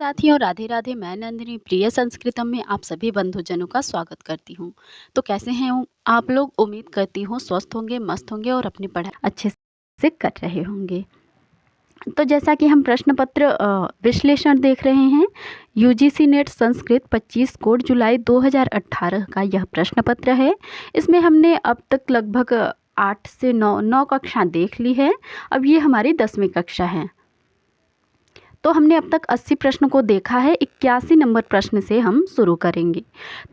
साथियों, राधे राधे। मैं नंदिनी प्रिय संस्कृतम में आप सभी बंधुजनों का स्वागत करती हूँ। तो कैसे हैं आप लोग? उम्मीद करती हूँ स्वस्थ होंगे, मस्त होंगे और अपनी पढ़ाई अच्छे से कर रहे होंगे। तो जैसा कि हम प्रश्न पत्र विश्लेषण देख रहे हैं, यूजीसी नेट संस्कृत 25 कोड जुलाई 2018 का यह प्रश्न पत्र है। इसमें हमने अब तक लगभग 8 से 9 कक्षा देख ली है। अब ये हमारी 10वीं कक्षा है। तो हमने अब तक 80 प्रश्न को देखा है। 81 नंबर प्रश्न से हम शुरू करेंगे।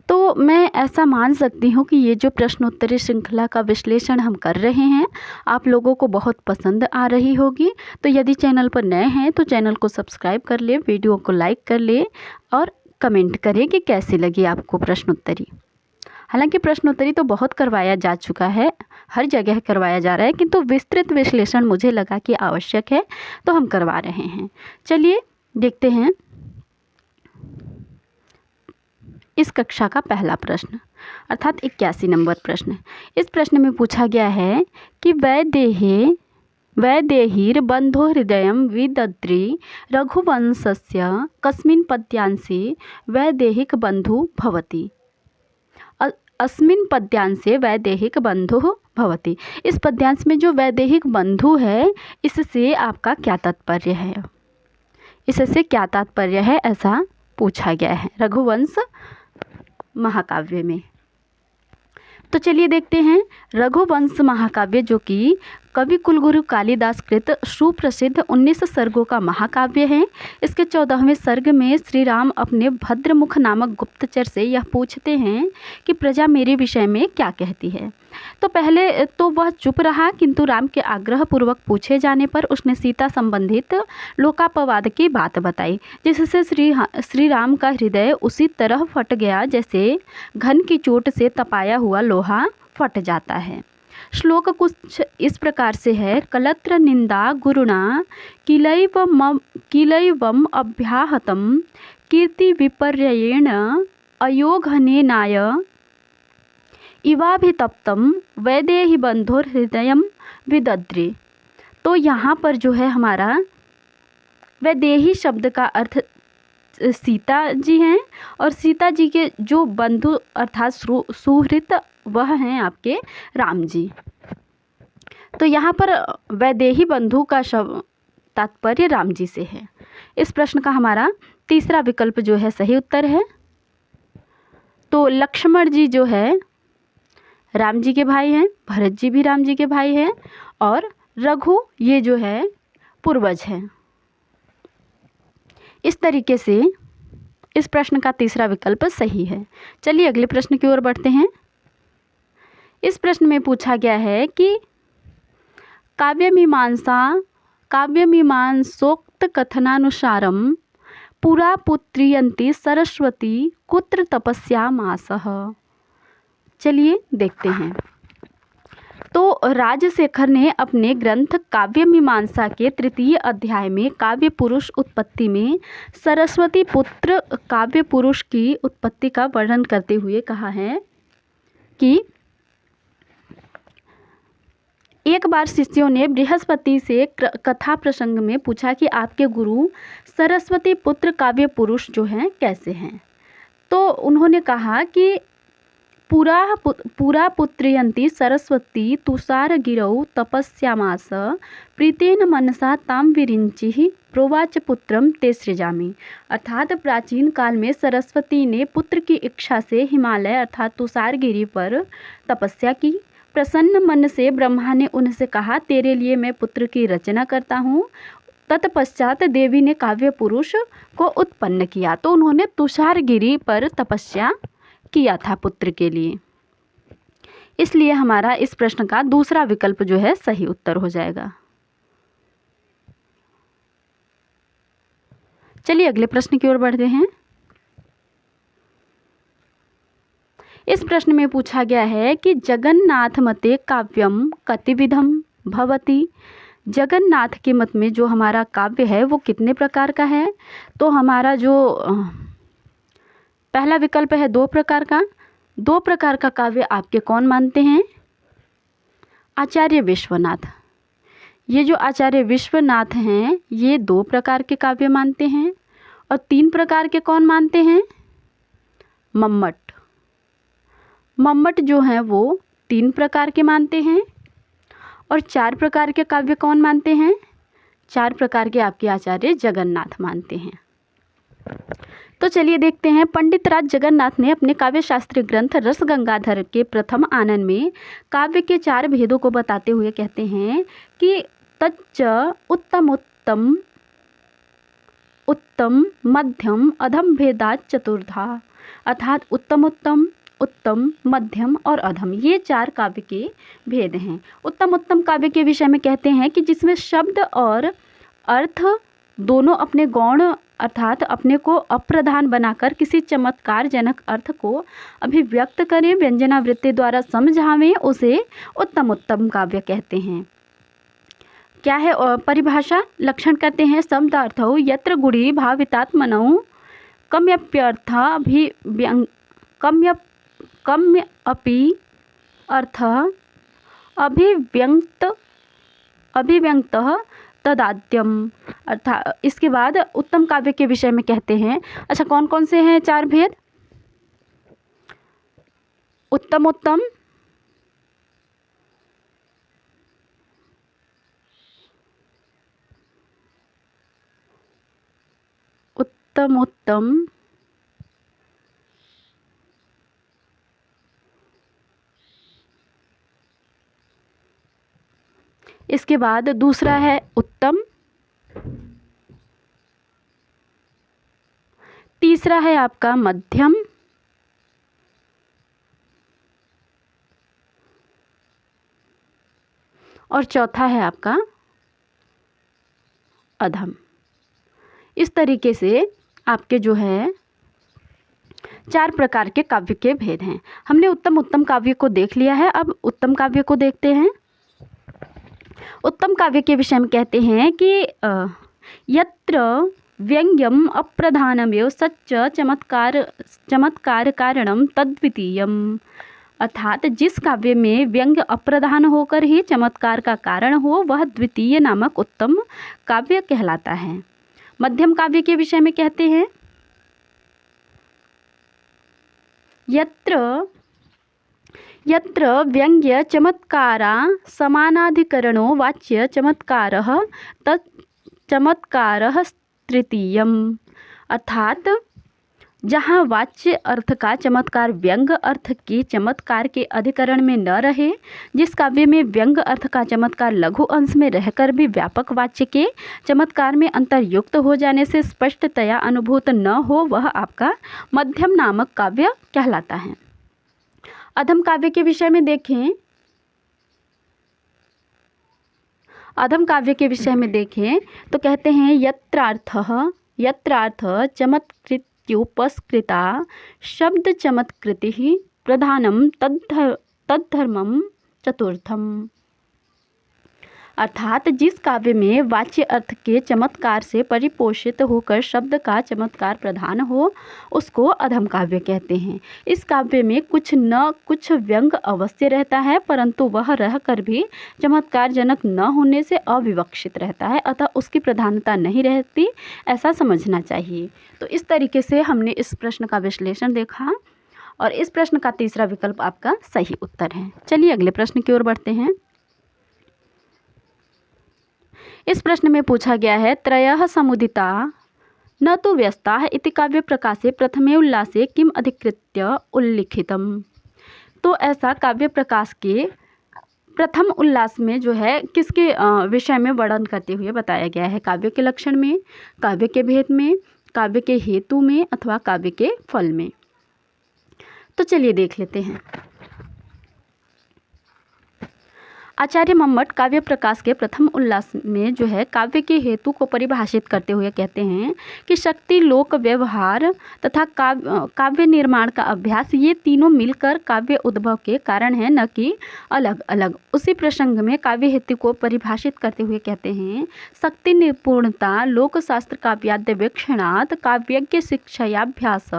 तो मैं ऐसा मान सकती हूँ कि ये जो प्रश्नोत्तरी श्रृंखला का विश्लेषण हम कर रहे हैं, आप लोगों को बहुत पसंद आ रही होगी। तो यदि चैनल पर नए हैं तो चैनल को सब्सक्राइब कर ले, वीडियो को लाइक कर ले और कमेंट करें कि कैसी लगी आपको प्रश्नोत्तरी। हालांकि प्रश्नोत्तरी तो बहुत करवाया जा चुका है, हर जगह करवाया जा रहा है, किंतु विस्तृत विश्लेषण मुझे लगा कि आवश्यक है तो हम करवा रहे हैं। चलिए देखते हैं इस कक्षा का पहला प्रश्न, अर्थात 81 नंबर प्रश्न। इस प्रश्न में पूछा गया है कि वैदेहीर्बन्धो हृदयं विदद्रि रघुवंशस्य कस्मिन् पद्यांशे वैदेहिक बंधु भवति। अस्मिन् पद्यांशे वैदेहिक बंधुः भवति। इस पद्यांश में जो वैदेहिक बंधु है, इससे आपका क्या तात्पर्य है? इससे क्या तात्पर्य है, ऐसा पूछा गया है रघुवंश महाकाव्य में। तो चलिए देखते हैं। रघुवंश महाकाव्य जो कि कवि कुलगुरु कालिदास कृत सुप्रसिद्ध 19 सर्गों का महाकाव्य है। इसके 14वें सर्ग में श्री राम अपने भद्रमुख नामक गुप्तचर से यह पूछते हैं कि प्रजा मेरे विषय में क्या कहती है। तो पहले तो वह चुप रहा, किंतु राम के आग्रह पूर्वक पूछे जाने पर उसने सीता संबंधित लोकापवाद की बात बताई, जिससे श्री राम का हृदय उसी तरह फट गया जैसे घन की चोट से तपाया हुआ लोहा फट जाता है। श्लोक कुछ इस प्रकार से है। कलत्र निंदा गुरुणा किलैवम अभ्याहतम कीर्ति विपर्ययेण अयोघनेनाय इवाभितप्तम वैदेही बंधुर हृदयम विदद्रे। तो यहाँ पर जो है हमारा वैदेही शब्द का अर्थ सीता जी हैं, और सीता जी के जो बंधु अर्थात सुहृत वह हैं आपके राम जी। तो यहाँ पर वैदेही बंधु का शब्द तात्पर्य राम जी से है। इस प्रश्न का हमारा तीसरा विकल्प जो है सही उत्तर है। तो लक्ष्मण जी जो है राम जी के भाई हैं, भरत जी भी राम जी के भाई हैं, और रघु ये जो है पूर्वज हैं। इस तरीके से इस प्रश्न का तीसरा विकल्प सही है। चलिए अगले प्रश्न की ओर बढ़ते हैं। इस प्रश्न में पूछा गया है कि काव्यमीमांसोक्त कथनानुसारम पुरा पुत्रियंती सरस्वती कुत्र तपस्यामासः। चलिए देखते हैं। तो राजशेखर ने अपने ग्रंथ काव्यमीमांसा के 3 अध्याय में काव्य पुरुष उत्पत्ति में सरस्वती पुत्र काव्य पुरुष की उत्पत्ति का वर्णन करते हुए कहा है कि एक बार शिष्यों ने बृहस्पति से कथा प्रसंग में पूछा कि आपके गुरु सरस्वती पुत्र काव्य पुरुष जो हैं कैसे हैं। तो उन्होंने कहा कि पुरा पुत्रियंती सरस्वती तुषार गिरौ तपस्यामास प्रीतेन मनसा ताम विरिंचि प्रोवाच पुत्रम ते सृजामि। अर्थात प्राचीन काल में सरस्वती ने पुत्र की इच्छा से हिमालय अर्थात तुषारगिरी पर तपस्या की। प्रसन्न मन से ब्रह्मा ने उनसे कहा, तेरे लिए मैं पुत्र की रचना करता हूँ। तत्पश्चात देवी ने काव्य पुरुष को उत्पन्न किया। तो उन्होंने तुषारगिरी पर तपस्या किया था पुत्र के लिए। इसलिए हमारा इस प्रश्न का दूसरा विकल्प जो है सही उत्तर हो जाएगा। चलिए अगले प्रश्न की ओर बढ़ते हैं। इस प्रश्न में पूछा गया है कि जगन्नाथ मते काव्यम कतिविधम भवति। जगन्नाथ के मत में जो हमारा काव्य है वो कितने प्रकार का है। तो हमारा जो पहला विकल्प है 2 प्रकार का। 2 प्रकार का काव्य आपके कौन मानते हैं? आचार्य विश्वनाथ। ये जो आचार्य विश्वनाथ हैं ये 2 प्रकार के काव्य मानते हैं। और 3 प्रकार के कौन मानते हैं? मम्मट। मम्मट जो हैं वो 3 प्रकार के मानते हैं। और 4 प्रकार के काव्य कौन मानते हैं? 4 प्रकार के आपके आचार्य जगन्नाथ मानते हैं। तो चलिए देखते हैं, पंडित राज जगन्नाथ ने अपने काव्य शास्त्रीय ग्रंथ रस गंगाधर के प्रथम आनन में काव्य के 4 भेदों को बताते हुए कहते हैं कि तच्च उत्तम उत्तम मध्यम अधम भेदात चतुर्धा, अर्थात उत्तम उत्तम, उत्तम, मध्यम और अधम, ये 4 काव्य के भेद हैं। उत्तम काव्य के विषय में कहते हैं कि जिसमें शब्द और अर्थ दोनों अपने गौण अर्थात अपने को अप्रधान बनाकर किसी चमत्कार जनक अर्थ को अभिव्यक्त करें, व्यंजनावृत्ति द्वारा समझावें, उसे उत्तम काव्य कहते हैं। क्या है परिभाषा? लक्षण कहते हैं शब्दार्थौ यत्र गुड़ी भावितात्मनौ कम्य अपि अर्थ अभिव्यंगतः तदाद्यम, अर्थात इसके बाद उत्तम काव्य के विषय में कहते हैं। अच्छा, कौन कौन से हैं 4 भेद? उत्तम उत्तम, उत्तम उत्तम, इसके बाद दूसरा है उत्तम, तीसरा है आपका मध्यम, और चौथा है आपका अधम। इस तरीके से आपके जो है 4 प्रकार के काव्य के भेद हैं। हमने उत्तम काव्य को देख लिया है, अब उत्तम काव्य को देखते हैं। उत्तम काव्य के विषय में कहते हैं कि यत्र व्यंग्यम अप्रधानमेव सच्च चमत्कार कारणम तद्वितीयम, अर्थात जिस काव्य में व्यंग अप्रधान होकर ही चमत्कार का कारण हो वह द्वितीय नामक उत्तम काव्य कहलाता है। मध्यम काव्य के विषय में कहते हैं यत्र व्यंग्य चमत्कारा समानाधिकरणो वाच्य चमत्कारः तत्चमत्कारः तृतीयम्, अर्थात जहाँ वाच्य अर्थ का चमत्कार व्यंग अर्थ के चमत्कार के अधिकरण में न रहे, जिस काव्य में व्यंग अर्थ का चमत्कार लघु अंश में रहकर भी व्यापक वाच्य के चमत्कार में अंतर्युक्त हो जाने से स्पष्टतया अनुभूत न हो, वह आपका मध्यम नामक काव्य कहलाता है। अधम काव्य के विषय में देखें, अधम काव्य के विषय में देखें तो कहते हैं यत्रार्थ चमत्कृत्युपस्कृता शब्द चमत्कृति प्रधानम तद्धर्मम चतुर्थम, अर्थात जिस काव्य में वाच्य अर्थ के चमत्कार से परिपोषित होकर शब्द का चमत्कार प्रधान हो उसको अधम काव्य कहते हैं। इस काव्य में कुछ व्यंग अवश्य रहता है, परंतु वह रहकर भी चमत्कार जनक न होने से अविवक्षित रहता है, अतः उसकी प्रधानता नहीं रहती, ऐसा समझना चाहिए। तो इस तरीके से हमने इस प्रश्न का विश्लेषण देखा और इस प्रश्न का तीसरा विकल्प आपका सही उत्तर है। चलिए अगले प्रश्न की ओर बढ़ते हैं। इस प्रश्न में पूछा गया है त्रयः समुदिता न तो व्यस्ताः इति काव्य प्रकाशे प्रथमे उल्लासे किम अधिकृत्य उल्लिखितम। तो ऐसा काव्य प्रकाश के प्रथम उल्लास में जो है किसके विषय में वर्णन करते हुए बताया गया है? काव्य के लक्षण में, काव्य के भेद में, काव्य के हेतु में अथवा काव्य के फल में। तो चलिए देख लेते हैं। आचार्य मम्मट काव्य प्रकाश के प्रथम उल्लास में जो है काव्य के हेतु को परिभाषित करते हुए कहते हैं कि शक्ति, लोक व्यवहार तथा काव्य निर्माण का अभ्यास, ये तीनों मिलकर काव्य उद्भव के कारण हैं, न कि अलग अलग। उसी प्रसंग में काव्य हेतु को परिभाषित करते हुए कहते हैं शक्ति निपुणता लोक शास्त्र काव्याद्यवेक्षणात् काव्यज्ञ शिक्षाभ्यास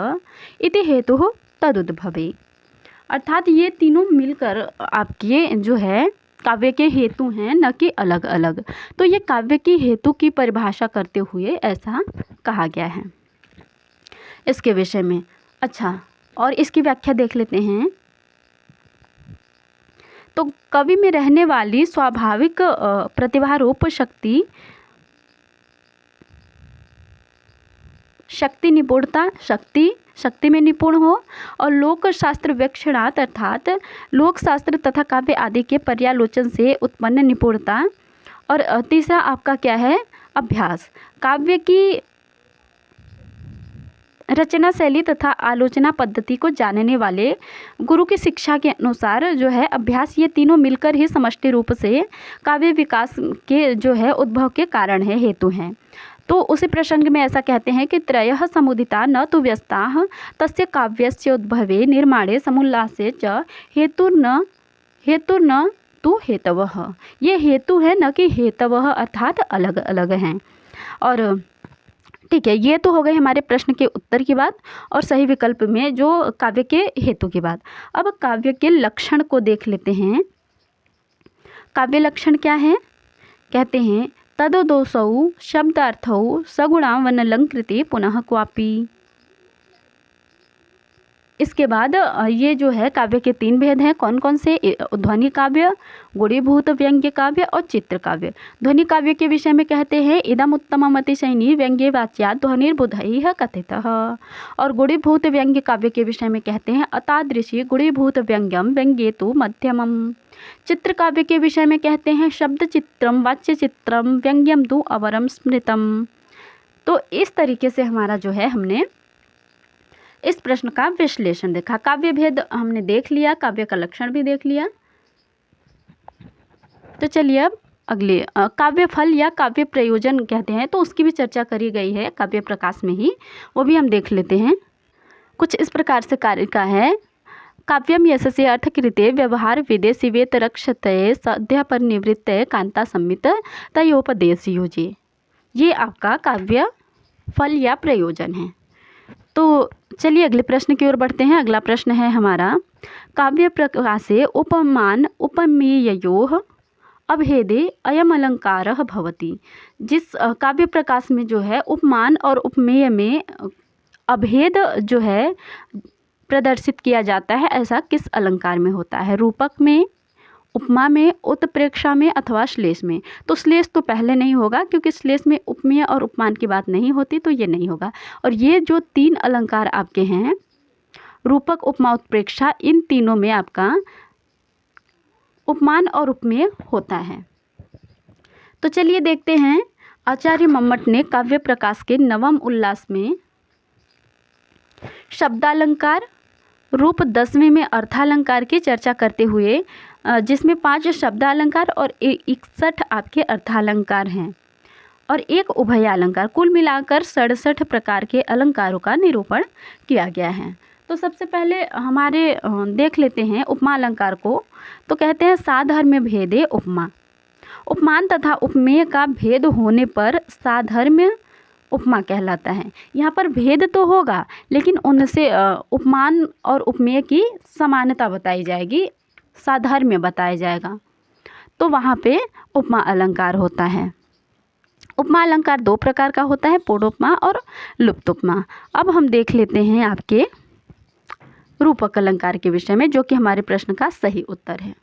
इति हेतु तदुद्भवे, अर्थात ये तीनों मिलकर आपके जो है काव्य के हेतु हैं, न कि अलग अलग। तो ये काव्य की हेतु की परिभाषा करते हुए ऐसा कहा गया है। इसके विषय में। अच्छा, और इसकी व्याख्या देख लेते हैं। तो कवि में रहने वाली स्वाभाविक प्रतिभारूप शक्ति निपुणता, शक्ति में निपुण हो, और लोक शास्त्र वीक्षणात् अर्थात लोक शास्त्र तथा काव्य आदि के पर्यालोचन से उत्पन्न निपुणता। और तीसरा आपका क्या है? अभ्यास। काव्य की रचना शैली तथा आलोचना पद्धति को जानने वाले गुरु की शिक्षा के अनुसार जो है अभ्यास, ये तीनों मिलकर ही समष्टि रूप से काव्य विकास के जो है उद्भव के कारण है, हेतु हैं। तो उसी प्रसंग में ऐसा कहते हैं कि त्रयः समुदिता न तु व्यस्ताः तस्य काव्यस्य उद्भवे निर्माणे समुल्लासे च हेतुर्न तु हेतवः। ये हेतु है, न कि हेतवः, अर्थात अलग अलग हैं। और ठीक है, ये तो हो गए हमारे प्रश्न के उत्तर की बात और सही विकल्प में जो काव्य के हेतु की बात। अब काव्य के लक्षण को देख लेते हैं। काव्य लक्षण क्या है? कहते हैं तदोदोषौ शब्दार्थौ सगुणावनलंकृति पुनः क्वापि। इसके बाद ये जो है काव्य के 3 भेद हैं। कौन कौन से? ध्वनि काव्य, गुणीभूत व्यंग्य काव्य और चित्र काव्य। ध्वनि काव्य के विषय में कहते हैं इदम उत्तमम अतिशयिनी व्यंग्ये वाच्यात् ध्वनिर्बुधैः कथितः। और गुणीभूत व्यंग्य काव्य के विषय में कहते हैं अतादृशी गुणीभूत व्यंग्यम व्यंग्ये तु मध्यमम। चित्र काव्य के विषय में कहते हैं शब्द चित्रम वाच्य चित्रम व्यंग्यम तु अवरम स्मृतम। तो इस तरीके से हमारा जो है हमने इस प्रश्न का विश्लेषण देखा। काव्य भेद हमने देख लिया, काव्य का लक्षण भी देख लिया। तो चलिए अब अगले काव्य फल या काव्य प्रयोजन कहते हैं, तो उसकी भी चर्चा करी गई है काव्य प्रकाश में ही, वो भी हम देख लेते हैं। कुछ इस प्रकार से कार्य का है। काव्यम यशसे अर्थकृते व्यवहार विदेशी वेत रक्षते सद्य पर निवृत्त कांता संमित तयोपदेशयोजे। ये आपका काव्य फल या प्रयोजन है। तो चलिए अगले प्रश्न की ओर बढ़ते हैं। अगला प्रश्न है हमारा काव्य प्रकाशे उपमान उपमेययोः अभेदे अयम अलंकारः भवति। जिस काव्य प्रकाश में जो है उपमान और उपमेय में अभेद जो है प्रदर्शित किया जाता है, ऐसा किस अलंकार में होता है? रूपक में, उपमा में, उत्प्रेक्षा में अथवा श्लेष में। तो श्लेष तो पहले नहीं होगा क्योंकि श्लेष में उपमेय और उपमान की बात नहीं होती, तो ये नहीं होगा। और ये जो 3 अलंकार आपके हैं रूपक, उपमा, उत्प्रेक्षा, इन तीनों में आपका उपमान और उपमेय होता है। तो चलिए देखते हैं आचार्य मम्मट ने काव्य प्रकाश के नवम उल्लास में शब्दालंकार, रूप 10वें में अर्थालंकार की चर्चा करते हुए जिसमें 5 शब्दालंकार और 61 आपके अर्थालंकार हैं और एक उभयालंकार, कुल मिलाकर 67 प्रकार के अलंकारों का निरूपण किया गया है। तो सबसे पहले हमारे देख लेते हैं उपमा अलंकार को। तो कहते हैं साधर्म्य भेदे उपमा। उपमान तथा उपमेय का भेद होने पर साधर्म्य उपमा कहलाता है। यहाँ पर भेद तो होगा लेकिन उनसे उपमान और उपमेय की समानता बताई जाएगी, साधर्म्य बताया जाएगा, तो वहाँ पे उपमा अलंकार होता है। उपमा अलंकार 2 प्रकार का होता है, पूर्णोपमा और लुप्तोपमा। अब हम देख लेते हैं आपके रूपक अलंकार के विषय में, जो कि हमारे प्रश्न का सही उत्तर है।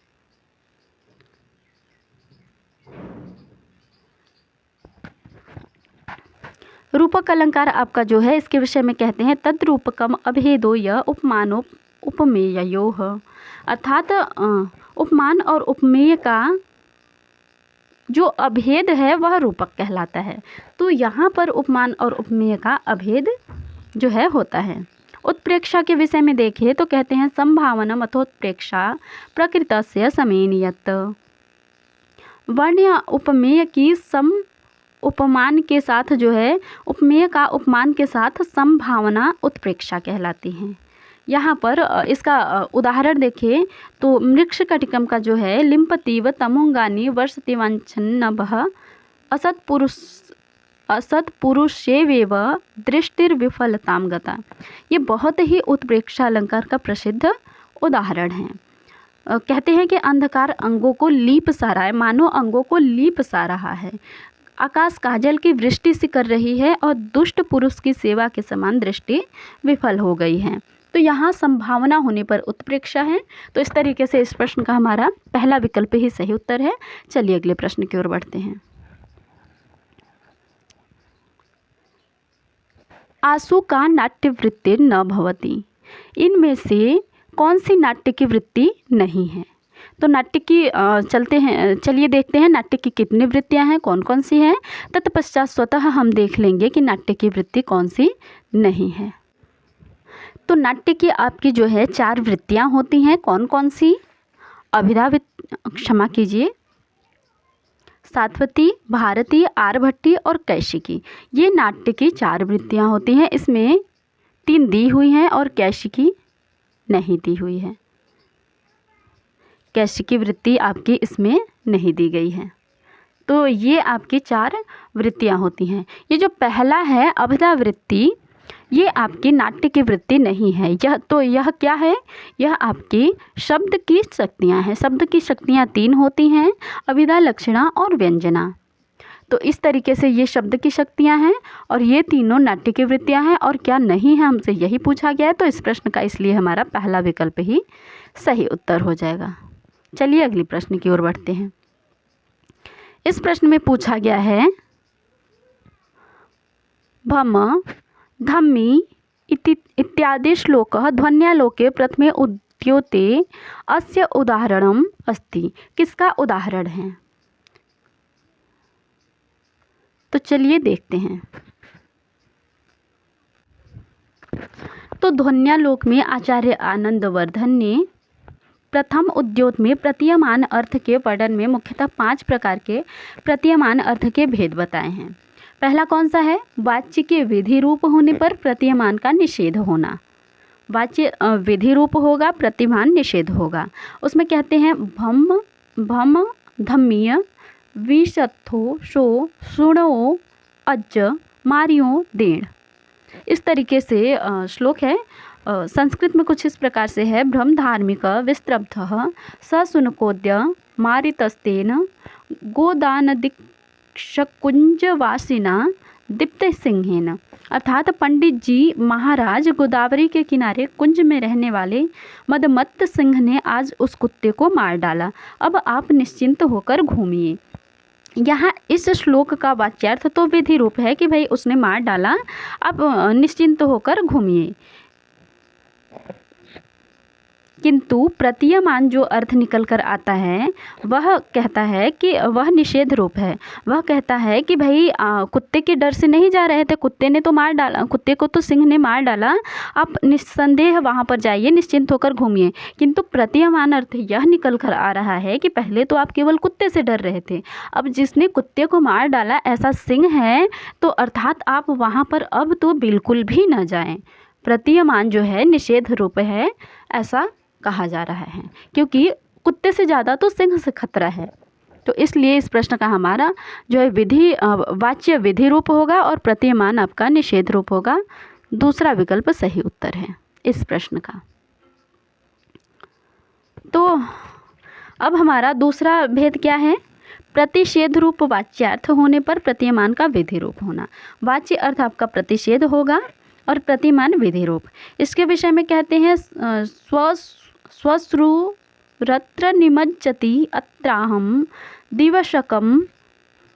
रूपक अलंकार आपका जो है इसके विषय में कहते हैं तद्रूपकम अभेदो य उपमानो उपमेययोः। अर्थात उपमान और उपमेय का जो अभेद है वह रूपक कहलाता है। तो यहाँ पर उपमान और उपमेय का अभेद जो है होता है। उत्प्रेक्षा के विषय में देखें तो कहते हैं संभावनम अथोत्प्रेक्षा प्रकृतस्य समेनियत। वर्ण या उपमेय की सम उपमान के साथ जो है उपमेय का उपमान के साथ संभावना उत्प्रेक्षा कहलाती है। यहाँ पर इसका उदाहरण देखें तो मृक्षकटिकम का जो है लिम्पतीव तमुंगानी वर्षति वांछन्नभः असत्पुरुषेवेव दृष्टिर्विफलताम गता। ये बहुत ही उत्प्रेक्षा अलंकार का प्रसिद्ध उदाहरण है। कहते हैं कि अंधकार अंगों को लीप सा रहा है, मानो अंगों को लीप सा रहा है। आकाश काजल की वृष्टि सी कर रही है और दुष्ट पुरुष की सेवा के समान दृष्टि विफल हो गई है। तो यहाँ संभावना होने पर उत्प्रेक्षा है। तो इस तरीके से इस प्रश्न का हमारा पहला विकल्प ही सही उत्तर है। चलिए अगले प्रश्न की ओर बढ़ते हैं। आशु का नाट्य वृत्ति न भवति, इनमें से कौन सी नाट्य की वृत्ति नहीं है? तो नाट्य की चलिए देखते हैं नाट्य की कितनी वृत्तियां हैं, कौन कौन सी हैं। तत्पश्चात स्वतः हम देख लेंगे कि नाट्य की वृत्ति कौन सी नहीं है। तो नाट्य की आपकी जो है 4 वृत्तियां होती हैं, कौन कौन सी? क्षमा कीजिए, सात्वती, भारती, आर्यभट्टी और कैशिकी, ये नाट्य की 4 वृत्तियां होती हैं। इसमें 3 दी हुई हैं और कैशिकी नहीं दी हुई है। कैशिकी वृत्ति आपकी इसमें नहीं दी गई है। तो ये आपकी 4 वृत्तियां होती हैं। ये जो पहला है अभिधा वृत्ति, ये आपकी नाट्य की वृत्ति नहीं है। यह क्या है? यह आपकी शब्द की शक्तियाँ हैं। शब्द की शक्तियाँ 3 होती हैं, अभिधा, लक्षणा और व्यंजना। तो इस तरीके से ये शब्द की शक्तियाँ हैं और ये तीनों नाट्य की वृत्तियाँ हैं। और क्या नहीं है, हमसे यही पूछा गया है। तो इस प्रश्न का इसलिए हमारा पहला विकल्प ही सही उत्तर हो जाएगा। चलिए अगली प्रश्न की ओर बढ़ते हैं। इस प्रश्न में पूछा गया है भम धम्मी इत्यादि श्लोकः ध्वन्यालोके प्रथमे उद्योते अस्य उदाहरणम् अस्ति। किसका उदाहरण है? तो चलिए देखते हैं। तो ध्वन्यालोक में आचार्य आनंदवर्धन ने प्रथम उद्योत में प्रतीयमान अर्थ के वर्णन में मुख्यतः 5 प्रकार के प्रतीयमान अर्थ के भेद बताए हैं। पहला कौन सा है? वाच्य के विधि रूप होने पर प्रतीयमान का निषेध होना। वाच्य विधि रूप होगा, प्रतिमान निषेध होगा। उसमें कहते हैं भम धम्मीय विशत्थो शो सुणो अज्ज मारियो देण। इस तरीके से श्लोक है। संस्कृत में कुछ इस प्रकार से है। भ्रम धार्मिक विस्त्रब्धः ससुनकोद्य मारितस्तेन गोदानदिक्षकुंजवासिना दीप्त सिंहेन। अर्थात पंडित जी महाराज गोदावरी के किनारे कुंज में रहने वाले मदमत्त सिंह ने आज उस कुत्ते को मार डाला। अब आप निश्चिंत होकर घूमिए। यहाँ इस श्लोक का वाच्यार्थ तो विधि रूप है कि भाई उसने मार डाला, आप निश्चिंत होकर घूमिए। किंतु प्रतीयमान जो अर्थ निकल कर आता है वह कहता है कि वह निषेध रूप है। वह कहता है कि भाई कुत्ते के डर से नहीं जा रहे थे, कुत्ते ने तो मार डाला, कुत्ते को तो सिंह ने मार डाला, आप निस्संदेह वहाँ पर जाइए, निश्चिंत होकर घूमिए। किंतु प्रतीयमान अर्थ यह निकल कर आ रहा है कि पहले तो आप केवल कुत्ते से डर रहे थे, अब जिसने कुत्ते को मार डाला ऐसा सिंह है, तो अर्थात आप वहाँ पर अब तो बिल्कुल भी न जाएं। प्रतीयमान जो है निषेध रूप है, ऐसा कहा जा रहा है, क्योंकि कुत्ते से ज़्यादा तो सिंह से खतरा है। तो इसलिए इस प्रश्न का हमारा जो है विधि वाच्य विधि रूप होगा और प्रतीयमान आपका निषेध रूप होगा। दूसरा विकल्प सही उत्तर है इस प्रश्न का। तो अब हमारा दूसरा भेद क्या है? प्रतिषेध रूप वाच्यार्थ होने पर प्रतीयमान का विधि रूप होना। वाच्य अर्थ आपका प्रतिषेध होगा और प्रतिमान विधि रूप। इसके विषय में कहते हैं स्वश्रुरत्र निमज्जति अत्राहं दिवशकं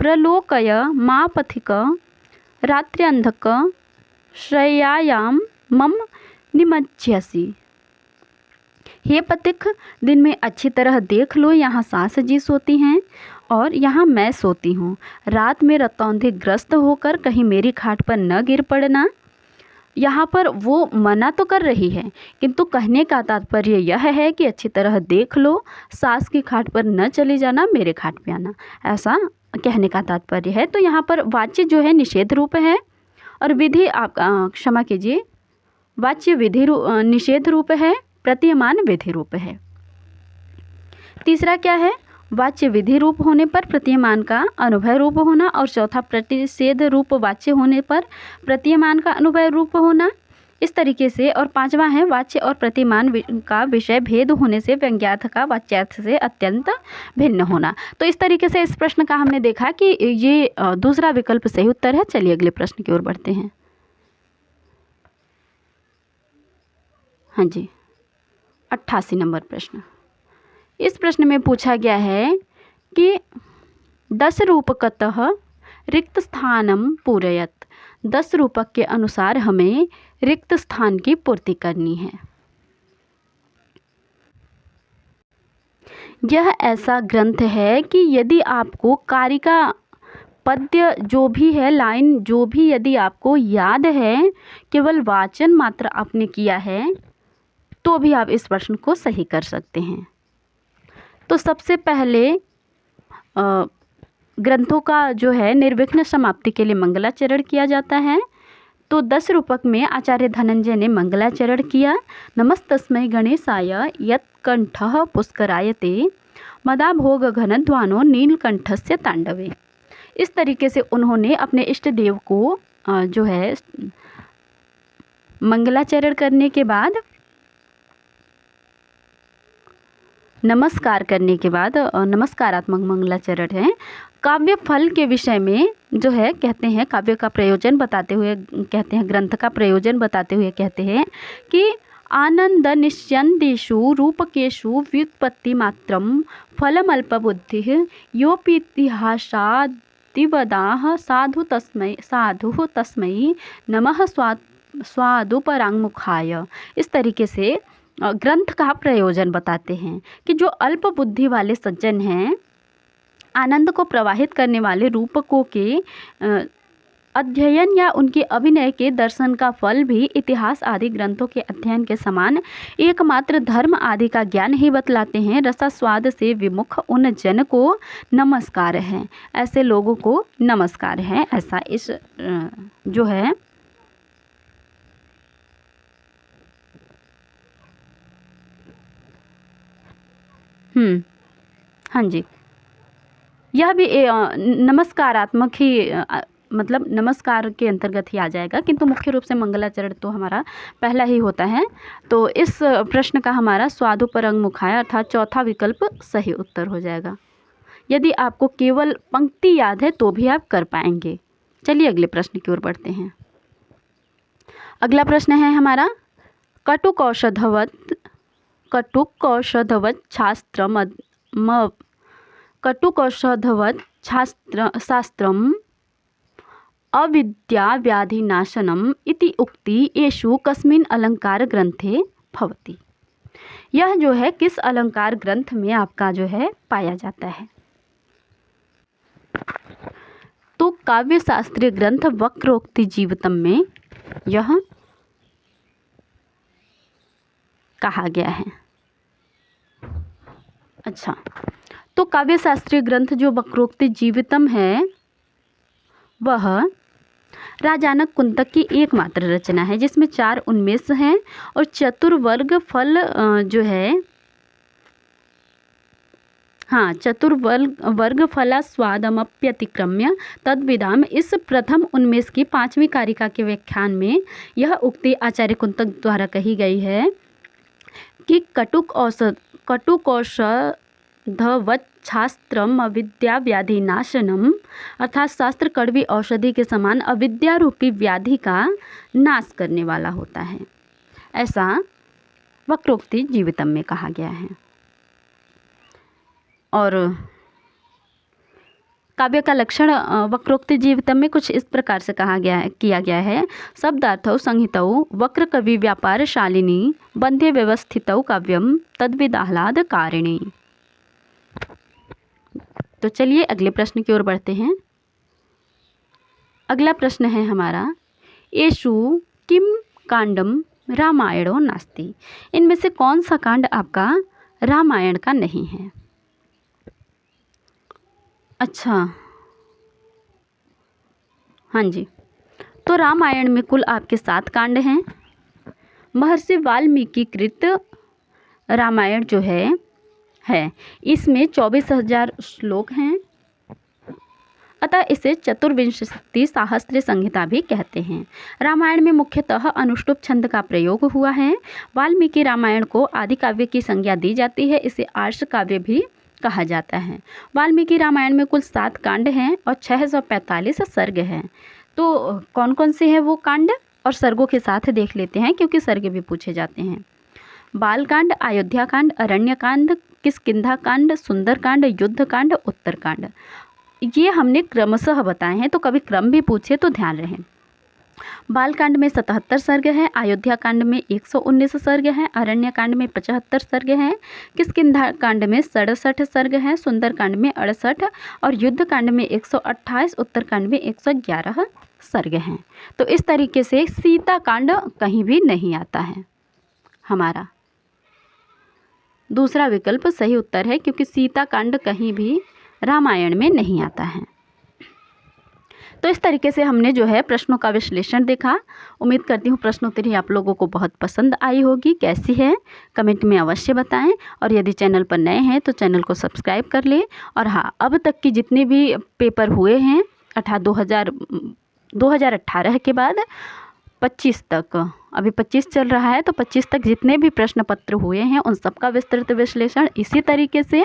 प्रलोकय मापथिक रात्र्यंधक श्रयायाम मम निमज्जसि। हे पथिक, दिन में अच्छी तरह देख लो, यहाँ सास जी सोती हैं और यहाँ मैं सोती हूँ। रात में रतौंधी ग्रस्त होकर कहीं मेरी खाट पर न गिर पड़ना। यहाँ पर वो मना तो कर रही है, किंतु कहने का तात्पर्य यह है कि अच्छी तरह देख लो, सास की खाट पर न चली जाना, मेरे खाट पे आना, ऐसा कहने का तात्पर्य है। तो यहाँ पर वाच्य जो है निषेध रूप है और विधि आप क्षमा कीजिए, वाच्य विधि निषेध रूप है, प्रतीयमान विधि रूप है। तीसरा क्या है? वाच्य विधि रूप होने पर प्रतीयमान का अनुभव रूप होना और चौथा प्रतिषेध रूप वाच्य होने पर प्रतीयमान का अनुभव रूप होना। इस तरीके से। और पांचवा है वाच्य और प्रतिमान का विषय भेद होने से व्यंग्यार्थ का वाच्यार्थ से अत्यंत भिन्न होना। तो इस तरीके से इस प्रश्न का हमने देखा कि ये दूसरा विकल्प सही उत्तर है। चलिए अगले प्रश्न की ओर बढ़ते हैं। हाँ जी, 88 नंबर प्रश्न। इस प्रश्न में पूछा गया है कि 10 रूपकतः रिक्त स्थानम पूरयत। 10 रूपक के अनुसार हमें रिक्त स्थान की पूर्ति करनी है। यह ऐसा ग्रंथ है कि यदि आपको कारिका पद्य जो भी है, लाइन जो भी यदि आपको याद है, केवल वाचन मात्र आपने किया है, तो भी आप इस प्रश्न को सही कर सकते हैं। तो सबसे पहले ग्रंथों का जो है निर्विघ्न समाप्ति के लिए मंगलाचरण किया जाता है। तो 10 रूपक में आचार्य धनंजय ने मंगलाचरण किया। नमस्तस्मै गणेशाय यत्कंठः पुष्करायते मदा भोग घनध्वानो नीलकंठस्य तांडवे। इस तरीके से उन्होंने अपने इष्ट देव को जो है मंगलाचरण करने के बाद, नमस्कार करने के बाद, नमस्कारात्मक मंगलाचरण है। काव्य फल के विषय में जो है कहते हैं, काव्य का प्रयोजन बताते हुए कहते हैं, ग्रंथ का प्रयोजन बताते हुए कहते हैं कि आनंद निश्यंदेषु रूपकेषु व्युत्पत्ति मात्रम फलमल्पबुद्धिः योऽपीतिहासादिवदाः साधु तस्मै नमः स्वादुपराङ्मुखाय। इस तरीके से ग्रंथ का प्रयोजन बताते हैं कि जो अल्प बुद्धि वाले सज्जन हैं, आनंद को प्रवाहित करने वाले रूपकों के अध्ययन या उनके अभिनय के दर्शन का फल भी इतिहास आदि ग्रंथों के अध्ययन के समान एकमात्र धर्म आदि का ज्ञान ही बतलाते हैं। रसास्वाद से विमुख उन जन को नमस्कार है, ऐसे लोगों को नमस्कार है, ऐसा इस जो है हाँ जी, यह भी नमस्कारात्मक ही मतलब नमस्कार के अंतर्गत ही आ जाएगा, किंतु मुख्य रूप से मंगलाचरण तो हमारा पहला ही होता है। तो इस प्रश्न का हमारा स्वादुपराङ्मुखाय अर्थात चौथा विकल्प सही उत्तर हो जाएगा। यदि आपको केवल पंक्ति याद है तो भी आप कर पाएंगे। चलिए अगले प्रश्न की ओर बढ़ते हैं। अगला प्रश्न है हमारा कटुकौषधवत् शास्त्रम् अविद्याव्याधिनाशनम् इति उक्ति येषु कस्मिन् अलंकार ग्रंथे भवति। यह जो है किस अलंकार ग्रंथ में आपका जो है पाया जाता है? तो काव्य शास्त्रीय ग्रंथ वक्रोक्ति जीवितम में यह कहा गया है। अच्छा, तो काव्य शास्त्रीय ग्रंथ जो वक्रोक्ति जीवितम है वह राजानक कुंतक की एकमात्र रचना है, जिसमें 4 उन्मेष हैं और चतुर्वर्ग फल जो है चतुर्वर्ग फलास्वादमप्यतिक्रम्य तद्विदाम। इस प्रथम उन्मेष की 5वीं कारिका के व्याख्यान में यह उक्ति आचार्य कुंतक द्वारा कही गई है कि कटुकौषधवत् शास्त्रम अविद्या व्याधि नाशनम, अर्थात शास्त्र कड़वी औषधि के समान अविद्या रूपी व्याधि का नाश करने वाला होता है, ऐसा वक्रोक्ति जीवितम में कहा गया है। और काव्य का लक्षण वक्रोक्ति जीवितम में कुछ इस प्रकार से किया गया है। शब्दार्थौ संहितौ वक्र कवि व्यापार शालिनी बंध्य व्यवस्थितौ काव्यम तद्विद आह्लाद कारिणी। तो चलिए अगले प्रश्न की ओर बढ़ते हैं। अगला प्रश्न है हमारा येषु किम कांडम रामायणो नास्ति। इनमें से कौन सा कांड आपका रामायण का नहीं है? अच्छा, हाँ जी, तो रामायण में कुल आपके 7 कांड हैं। महर्षि वाल्मीकि कृत रामायण जो है इसमें 24,000 श्लोक हैं। अतः इसे चतुर्विंशति सहस्त्र संहिता भी कहते हैं। रामायण में मुख्यतः अनुष्टुप छंद का प्रयोग हुआ है। वाल्मीकि रामायण को आदि काव्य की संज्ञा दी जाती है। इसे आर्ष काव्य भी कहा जाता है। वाल्मीकि रामायण में कुल 7 कांड हैं और 645 सर्ग हैं। तो कौन कौन से हैं वो कांड और सर्गों के साथ देख लेते हैं, क्योंकि सर्ग भी पूछे जाते हैं। बालकांड, अयोध्या कांड, अरण्य कांड, किष्किंधा कांड, सुंदर कांड, युद्ध कांड, उत्तर कांड। ये हमने क्रमशः बताए हैं, तो कभी क्रम भी पूछे तो ध्यान रहे। बालकांड में 77 सर्ग हैं, अयोध्या कांड में 119 सर्ग हैं, अरण्य कांड में 75 सर्ग हैं, किष्किंधा कांड में 67 सर्ग हैं, सुंदर कांड में 68 और युद्ध कांड में 128, उत्तर कांड में 111 सर्ग हैं। तो इस तरीके से सीता कांड कहीं भी नहीं आता है। हमारा दूसरा विकल्प सही उत्तर है, क्योंकि सीता कांड कहीं भी रामायण में नहीं आता है। तो इस तरीके से हमने जो है प्रश्नों का विश्लेषण देखा। उम्मीद करती हूँ प्रश्नोत्तरी आप लोगों को बहुत पसंद आई होगी। कैसी है कमेंट में अवश्य बताएं, और यदि चैनल पर नए हैं तो चैनल को सब्सक्राइब कर लें। और हाँ, अब तक की जितने भी पेपर हुए हैं 2018 के बाद 25 तक, अभी 25 चल रहा है, तो 25 तक जितने भी प्रश्न पत्र हुए हैं उन सबका विस्तृत विश्लेषण इसी तरीके से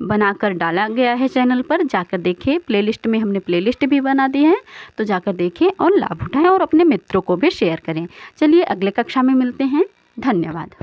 बनाकर डाला गया है चैनल पर। जाकर देखें, प्लेलिस्ट में हमने प्लेलिस्ट भी बना दी है, तो जाकर देखें और लाभ उठाएं और अपने मित्रों को भी शेयर करें। चलिए अगले कक्षा में मिलते हैं। धन्यवाद।